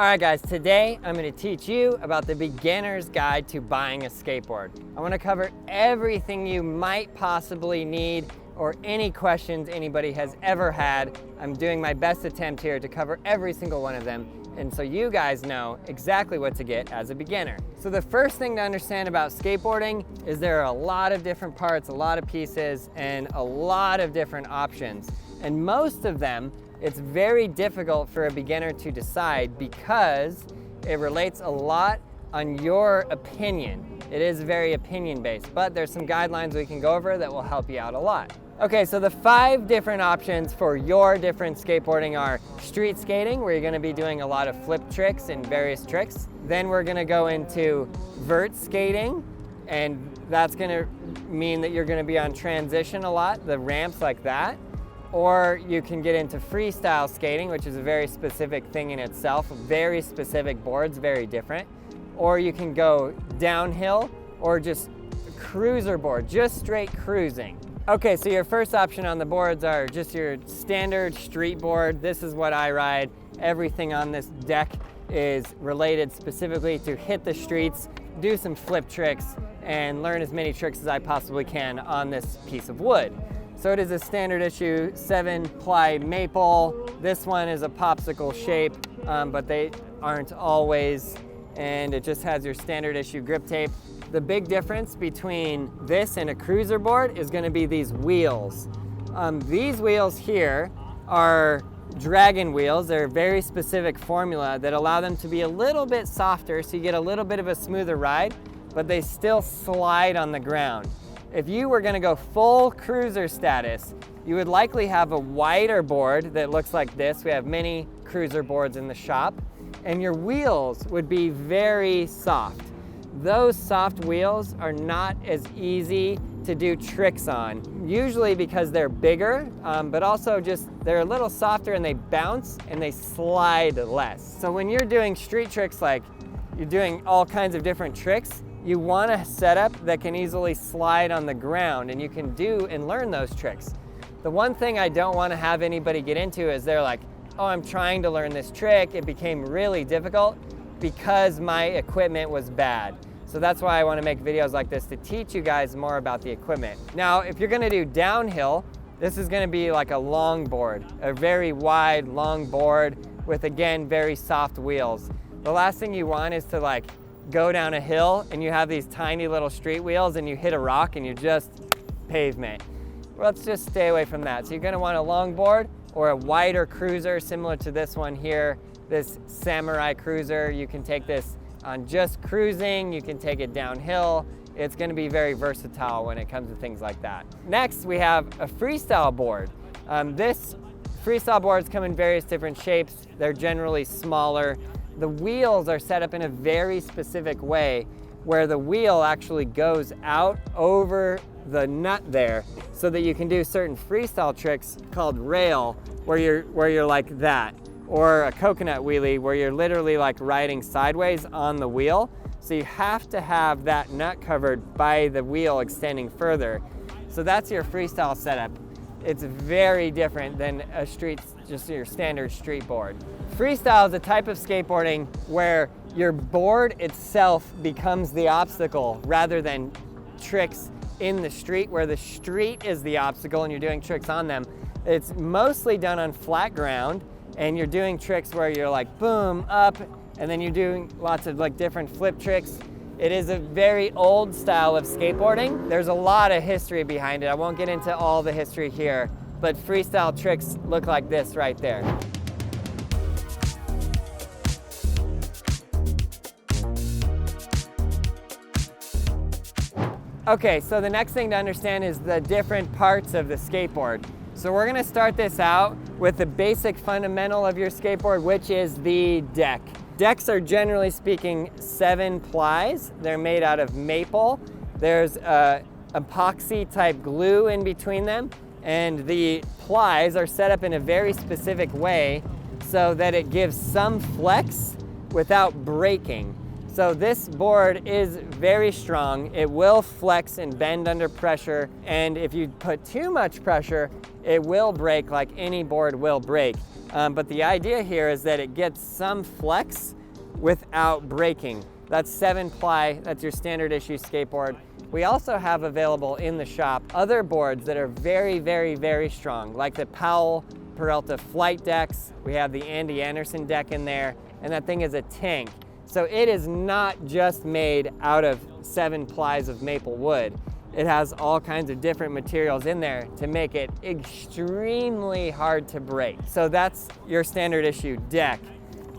All right guys, today I'm going to teach you about the beginner's guide to buying a skateboard. I want to cover everything you might possibly need or any questions anybody has ever had. I'm doing my best attempt here to cover every single one of them, and so you guys know exactly what to get as a beginner. So the first thing to understand about skateboarding is there are a lot of different parts, a lot of pieces, and a lot of different options. And most of them, it's very difficult for a beginner to decide because it relates a lot on your opinion. It is very opinion-based, but there's some guidelines we can go over that will help you out a lot. Okay, so the 5 different options for your different skateboarding are street skating, where you're gonna be doing a lot of flip tricks and various tricks. Then we're gonna go into vert skating, and that's gonna mean that you're gonna be on transition a lot, the ramps like that. Or you can get into freestyle skating, which is a very specific thing in itself, very specific boards, very different. Or you can go downhill or just cruiser board, just straight cruising. Okay, so your first option on the boards are just your standard street board. This is what I ride. Everything on this deck is related specifically to hit the streets, do some flip tricks, and learn as many tricks as I possibly can on this piece of wood. So it is a standard issue 7-ply maple. This one is a popsicle shape, but they aren't always, and it just has your standard issue grip tape. The big difference between this and a cruiser board is gonna be these wheels. These wheels here are dragon wheels. They're a very specific formula that allow them to be a little bit softer, so you get a little bit of a smoother ride, but they still slide on the ground. If you were gonna go full cruiser status, you would likely have a wider board that looks like this. We have many cruiser boards in the shop, and your wheels would be very soft. Those soft wheels are not as easy to do tricks on, usually because they're bigger, but also just they're a little softer and they bounce and they slide less. So when you're doing street tricks, like you're doing all kinds of different tricks, you want a setup that can easily slide on the ground, and you can do and learn those tricks. The one thing I don't want to have anybody get into is they're like, oh, I'm trying to learn this trick. It became really difficult because my equipment was bad. So that's why I want to make videos like this to teach you guys more about the equipment. Now, if you're going to do downhill, this is going to be like a long board, a very wide, long board with, again, very soft wheels. The last thing you want is to like go down a hill and you have these tiny little street wheels and you hit a rock and you just pavement. Well, let's just stay away from that. So you're gonna want a long board or a wider cruiser similar to this one here, this Samurai cruiser. You can take this on just cruising, you can take it downhill. It's gonna be very versatile when it comes to things like that. Next, we have a freestyle board. This freestyle boards come in various different shapes. They're generally smaller. The wheels are set up in a very specific way where the wheel actually goes out over the nut there so that you can do certain freestyle tricks called rail where you're like that, or a coconut wheelie where you're literally like riding sideways on the wheel. So you have to have that nut covered by the wheel extending further. So that's your freestyle setup. It's very different than a just your standard street board. Freestyle is a type of skateboarding where your board itself becomes the obstacle rather than tricks in the street, where the street is the obstacle and you're doing tricks on them. It's mostly done on flat ground, and you're doing tricks where you're like boom, up, and then you're doing lots of like different flip tricks. It is a very old style of skateboarding. There's a lot of history behind it. I won't get into all the history here, but freestyle tricks look like this right there. Okay, so the next thing to understand is the different parts of the skateboard. So we're gonna start this out with the basic fundamental of your skateboard, which is the deck. Decks are generally speaking 7 plies. They're made out of maple. There's epoxy type glue in between them, and the plies are set up in a very specific way so that it gives some flex without breaking. So this board is very strong. It will flex and bend under pressure, and if you put too much pressure, it will break like any board will break. But the idea here is that it gets some flex without breaking. That's 7-ply, that's your standard issue skateboard. We also have available in the shop other boards that are very, very, very strong, like the Powell Peralta flight decks. We have the Andy Anderson deck in there, and that thing is a tank. So it is not just made out of 7 plies of maple wood. It has all kinds of different materials in there to make it extremely hard to break. So that's your standard issue deck.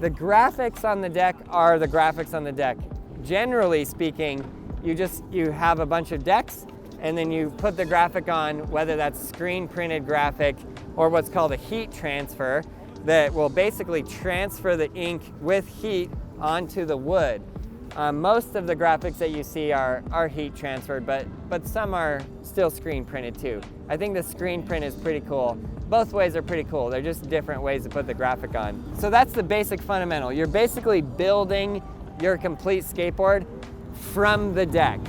The graphics on the deck are the graphics on the deck. Generally speaking, you have a bunch of decks and then you put the graphic on, whether that's screen printed graphic or what's called a heat transfer, that will basically transfer the ink with heat onto the wood. Most of the graphics that you see are heat transferred, but some are still screen printed too. I think the screen print is pretty cool. Both ways are pretty cool. They're just different ways to put the graphic on. So that's the basic fundamental. You're basically building your complete skateboard from the deck.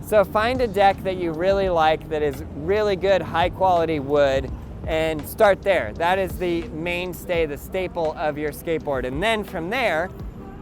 So find a deck that you really like that is really good, high quality wood, and start there. That is the mainstay, the staple of your skateboard. And then from there,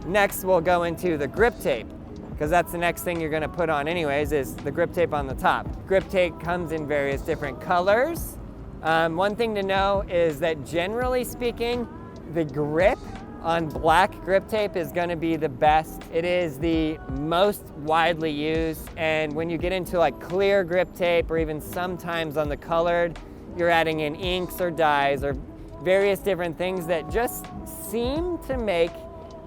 next we'll go into the grip tape, because that's the next thing you're gonna put on anyways, is the grip tape on the top. Grip tape comes in various different colors. One thing to know is that generally speaking, the grip on black grip tape is gonna be the best. It is the most widely used, and when you get into like clear grip tape, or even sometimes on the colored, you're adding in inks or dyes or various different things that just seem to make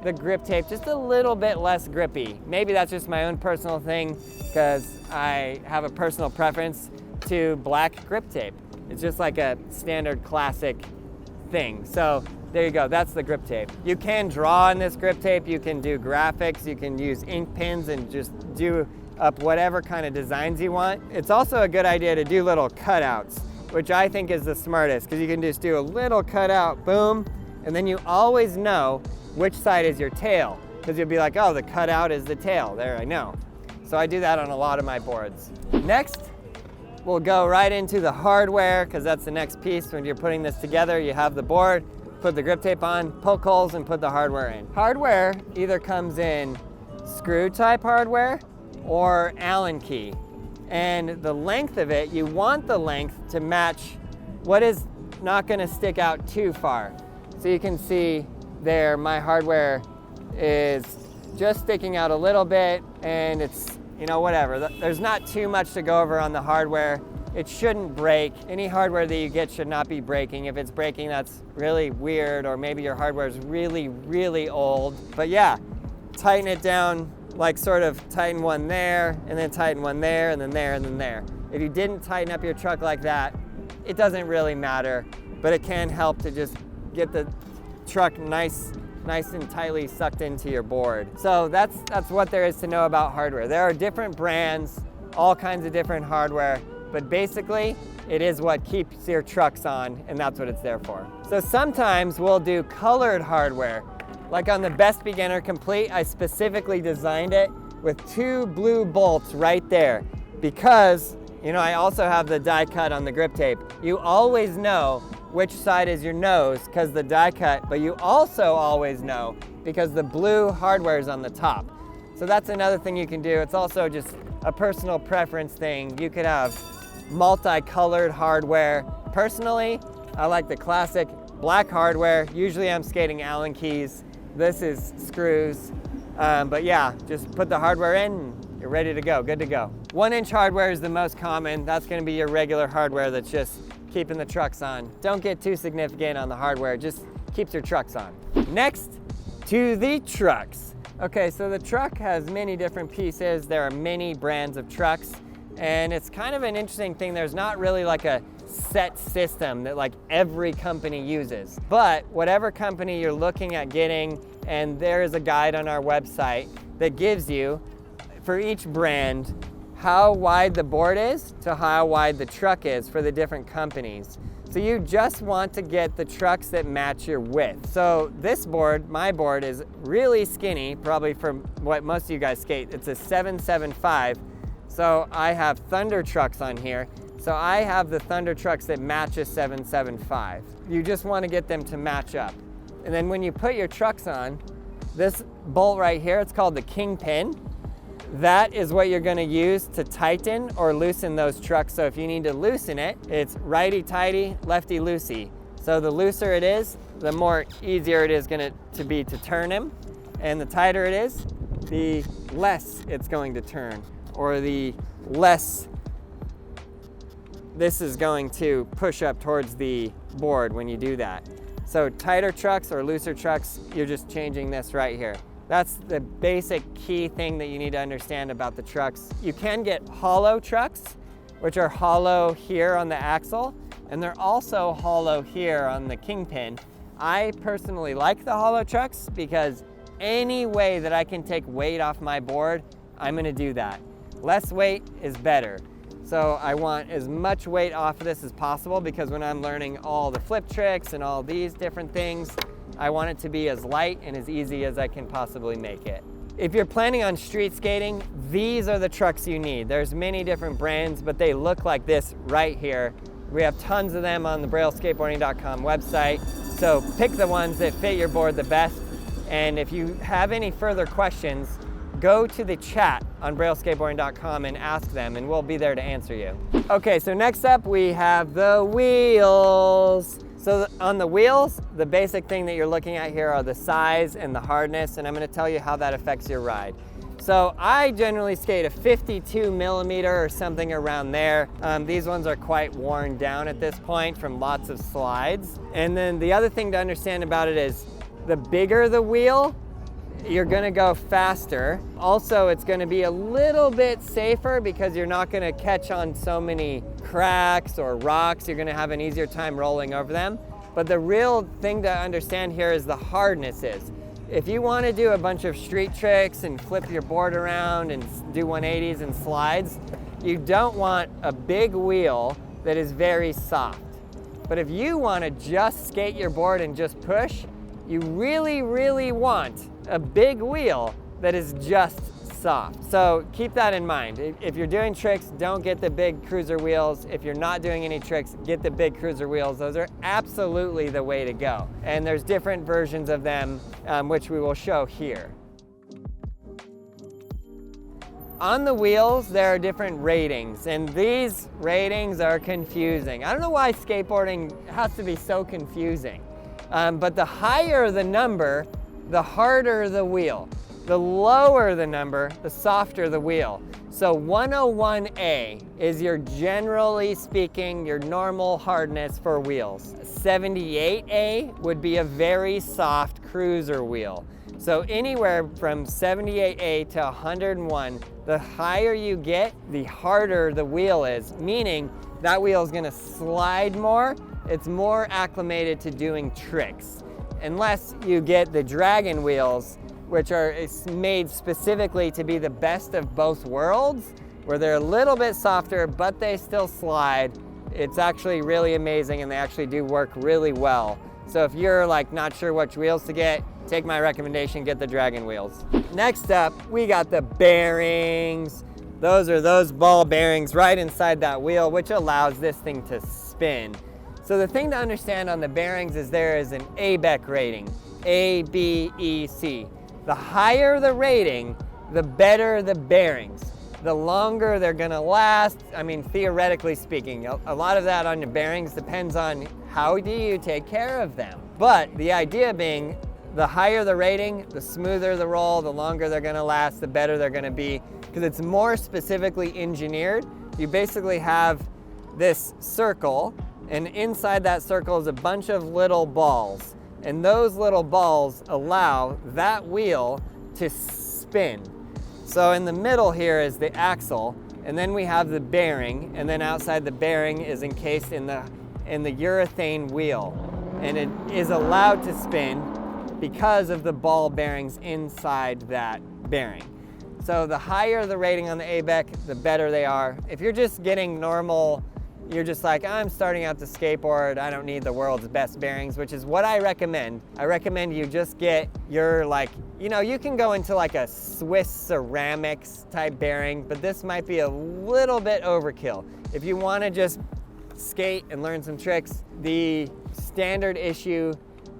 the grip tape just a little bit less grippy. Maybe that's just my own personal thing, because I have a personal preference to black grip tape. It's just like a standard classic thing. So there you go, that's the grip tape. You can draw on this grip tape, you can do graphics, you can use ink pens and just do up whatever kind of designs you want. It's also a good idea to do little cutouts, which I think is the smartest, because you can just do a little cutout, boom, and then you always know which side is your tail, because you'll be like, oh, the cutout is the tail. There, I know. So I do that on a lot of my boards. Next, we'll go right into the hardware, because that's the next piece. When you're putting this together, you have the board, put the grip tape on, poke holes, and put the hardware in. Hardware either comes in screw type hardware or Allen key. And the length of it, you want the length to match what is not gonna stick out too far. So you can see there, my hardware is just sticking out a little bit, and it's, you know, whatever. There's not too much to go over on the hardware. It shouldn't break. Any hardware that you get should not be breaking. If it's breaking, that's really weird, or maybe your hardware is really, really old. But yeah, tighten it down, like sort of tighten one there, and then tighten one there, and then there, and then there. If you didn't tighten up your truck like that, it doesn't really matter, but it can help to just get the truck nice and tightly sucked into your board. So that's what there is to know about hardware. There are different brands, all kinds of different hardware, but basically it is what keeps your trucks on, and that's what it's there for. So sometimes we'll do colored hardware. Like on the Best Beginner Complete, I specifically designed it with 2 blue bolts right there, because, you know, I also have the die cut on the grip tape. You always know which side is your nose because the die cut, but you also always know because the blue hardware is on the top. So that's another thing you can do. It's also just a personal preference thing. You could have multicolored hardware. Personally, I like the classic black hardware. Usually I'm skating Allen keys. This is screws. But yeah, just put the hardware in and you're ready to go, good to go. 1-inch hardware is the most common. That's gonna be your regular hardware that's just keeping the trucks on. Don't get too significant on the hardware, just keeps your trucks on. Next, to the trucks. Okay, so the truck has many different pieces. There are many brands of trucks, and it's kind of an interesting thing. There's not really like a set system that like every company uses, but whatever company you're looking at getting, and there is a guide on our website that gives you, for each brand, how wide the board is to how wide the truck is for the different companies. So you just want to get the trucks that match your width. So this board, my board, is really skinny, probably from what most of you guys skate. It's a 775. So I have Thunder trucks on here. So I have the Thunder trucks that match a 775. You just want to get them to match up. And then when you put your trucks on, this bolt right here, it's called the kingpin. That is what you're going to use to tighten or loosen those trucks. So if you need to loosen it, it's righty-tighty, lefty-loosey. So the looser it is, the more easier it is going to be to turn him. And the tighter it is, the less it's going to turn, or the less this is going to push up towards the board when you do that. So tighter trucks or looser trucks, you're just changing this right here. That's the basic key thing that you need to understand about the trucks. You can get hollow trucks, which are hollow here on the axle, and they're also hollow here on the kingpin. I personally like the hollow trucks because any way that I can take weight off my board, I'm gonna do that. Less weight is better. So I want as much weight off of this as possible, because when I'm learning all the flip tricks and all these different things, I want it to be as light and as easy as I can possibly make it. If you're planning on street skating, these are the trucks you need. There's many different brands, but they look like this right here. We have tons of them on the brailleskateboarding.com website. So pick the ones that fit your board the best. And if you have any further questions, go to the chat on brailleskateboarding.com and ask them, and we'll be there to answer you. Okay, so next up we have the wheels. So on the wheels, the basic thing that you're looking at here are the size and the hardness, and I'm gonna tell you how that affects your ride. So I generally skate a 52 millimeter or something around there. These ones are quite worn down at this point from lots of slides. And then the other thing to understand about it is the bigger the wheel, you're gonna go faster. Also, it's gonna be a little bit safer because you're not gonna catch on so many cracks or rocks. You're gonna have an easier time rolling over them. But the real thing to understand here is the hardness is. If you wanna do a bunch of street tricks and flip your board around and do 180s and slides, you don't want a big wheel that is very soft. But if you wanna just skate your board and just push, you really, really want a big wheel that is just soft. So keep that in mind. If you're doing tricks, don't get the big cruiser wheels. If you're not doing any tricks, get the big cruiser wheels. Those are absolutely the way to go. And there's different versions of them, which we will show here. On the wheels, there are different ratings, and these ratings are confusing. I don't know why skateboarding has to be so confusing. But the higher the number, the harder the wheel. The lower the number, the softer the wheel. So 101A is your, generally speaking, your normal hardness for wheels. 78A would be a very soft cruiser wheel. So anywhere from 78A to 101, the higher you get, the harder the wheel is, meaning that wheel is gonna slide more. It's more acclimated to doing tricks. Unless you get the dragon wheels, which are made specifically to be the best of both worlds, where they're a little bit softer, but they still slide. It's actually really amazing, and they actually do work really well. So if you're like not sure which wheels to get, take my recommendation, get the dragon wheels. Next up, we got the bearings. Those are those ball bearings right inside that wheel, which allows this thing to spin. So the thing to understand on the bearings is there is an ABEC rating, A, B, E, C. The higher the rating, the better the bearings. The longer they're gonna last. I mean, theoretically speaking, a lot of that on your bearings depends on how do you take care of them. But the idea being, the higher the rating, the smoother the roll, the longer they're gonna last, the better they're gonna be, because it's more specifically engineered. You basically have this circle, and inside that circle is a bunch of little balls. And those little balls allow that wheel to spin. So in the middle here is the axle, and then we have the bearing, and then outside the bearing is encased in the urethane wheel. And it is allowed to spin because of the ball bearings inside that bearing. So the higher the rating on the ABEC, the better they are. If you're just getting normal, you're just like, I'm starting out to skateboard, I don't need the world's best bearings, which is what I recommend. I recommend you just get your like You know, you can go into like a Swiss ceramics type bearing, but this might be a little bit overkill. If you want to just skate and learn some tricks, the standard issue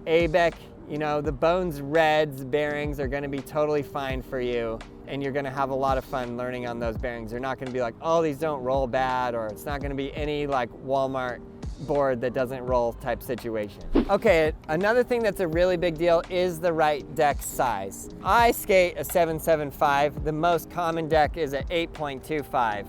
ABEC, you know, the Bones Reds bearings are going to be totally fine for you, and you're going to have a lot of fun learning on those bearings. You're not going to be like, oh, these don't roll bad, or it's not going to be any like Walmart board that doesn't roll type situation. Okay, another thing that's a really big deal is the right deck size. I skate a 7.75. The most common deck is at 8.25.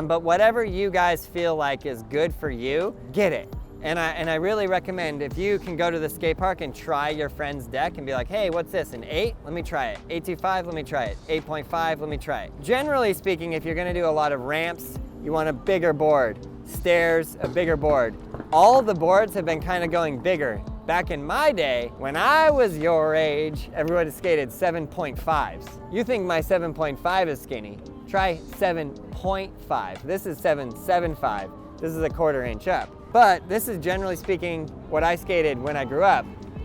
But whatever you guys feel like is good for you, get it. And I really recommend if you can go to the skate park and try your friend's deck and be like, hey, what's this, an 8? Let me try it. 8.25, let me try it. 8.5, let me try it. Generally speaking, if you're gonna do a lot of ramps, you want a bigger board. Stairs, a bigger board. All the boards have been kind of going bigger. Back in my day, when I was your age, everyone skated 7.5s. You think my 7.5 is skinny? Try 7.5. This is 7.75. This is a 1/4 inch up. But this is generally speaking what I skated when I grew up,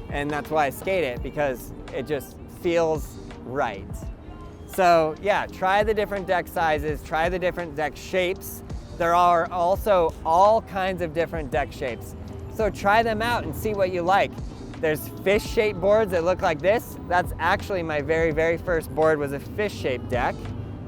and that's why I skate it, because it just feels right. So yeah, try the different deck sizes, try the different deck shapes. There are also all kinds of different deck shapes. So try them out and see what you like. There's fish-shaped boards that look like this. That's actually my very first board, was a fish-shaped deck.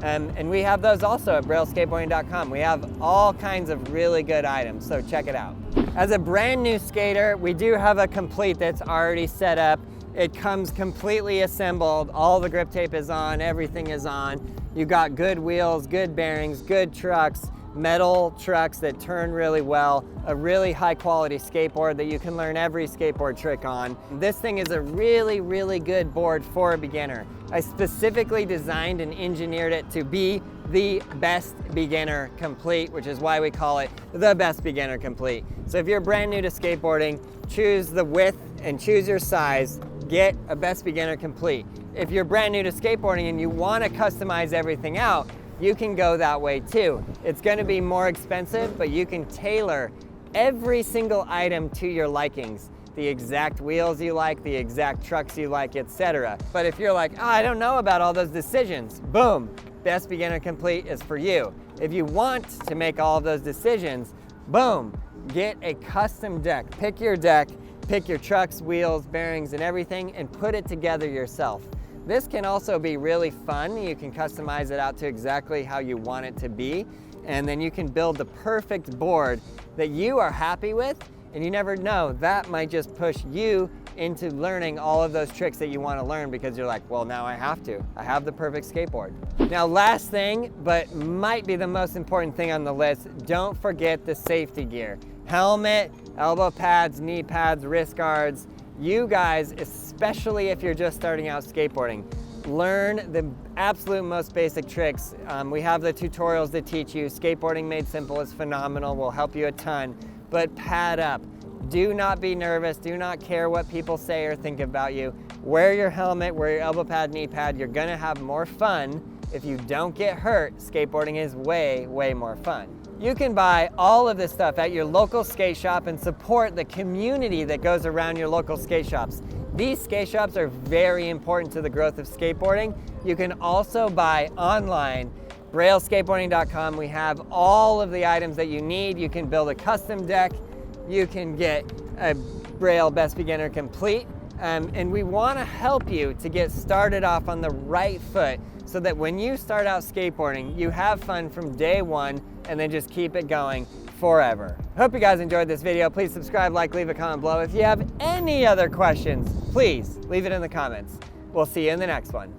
And we have those also at brailleskateboarding.com. We have all kinds of really good items, so check it out. As a brand new skater, we do have a complete that's already set up. It comes completely assembled. All the grip tape is on, everything is on. You got good wheels, good bearings, good trucks, metal trucks that turn really well, a really high quality skateboard that you can learn every skateboard trick on. This thing is a really good board for a beginner. I specifically designed and engineered it to be the best beginner complete, which is why we call it the best beginner complete. So if you're brand new to skateboarding, choose the width and choose your size, get a best beginner complete. If you're brand new to skateboarding and you want to customize everything out, you can go that way too. It's going to be more expensive, but you can tailor every single item to your likings. The exact wheels you like, the exact trucks you like, etc. But if you're like, oh, I don't know about all those decisions, boom, Best Beginner Complete is for you. If you want to make all of those decisions, boom, get a custom deck. Pick your deck, pick your trucks, wheels, bearings, and everything, and put it together yourself. This can also be really fun. You can customize it out to exactly how you want it to be, and then you can build the perfect board that you are happy with, and you never know, that might just push you into learning all of those tricks that you want to learn, because you're like, well, now I have to. I have the perfect skateboard. Now, last thing, but might be the most important thing on the list, don't forget the safety gear. Helmet, elbow pads, knee pads, wrist guards. You guys, especially if you're just starting out skateboarding, learn the absolute most basic tricks. We have the tutorials that teach you. Skateboarding Made Simple is phenomenal, will help you a ton, but pad up. Do not be nervous, do not care what people say or think about you. Wear your helmet, wear your elbow pad, knee pad. You're gonna have more fun. If you don't get hurt, skateboarding is way more fun. You can buy all of this stuff at your local skate shop and support the community that goes around your local skate shops. These skate shops are very important to the growth of skateboarding. You can also buy online, brailleskateboarding.com. We have all of the items that you need. You can build a custom deck. You can get a Braille Best Beginner Complete. And we want to help you to get started off on the right foot so that when you start out skateboarding, you have fun from day one and then just keep it going forever. Hope you guys enjoyed this video. Please subscribe, like, leave a comment below. If you have any other questions, please leave it in the comments. We'll see you in the next one.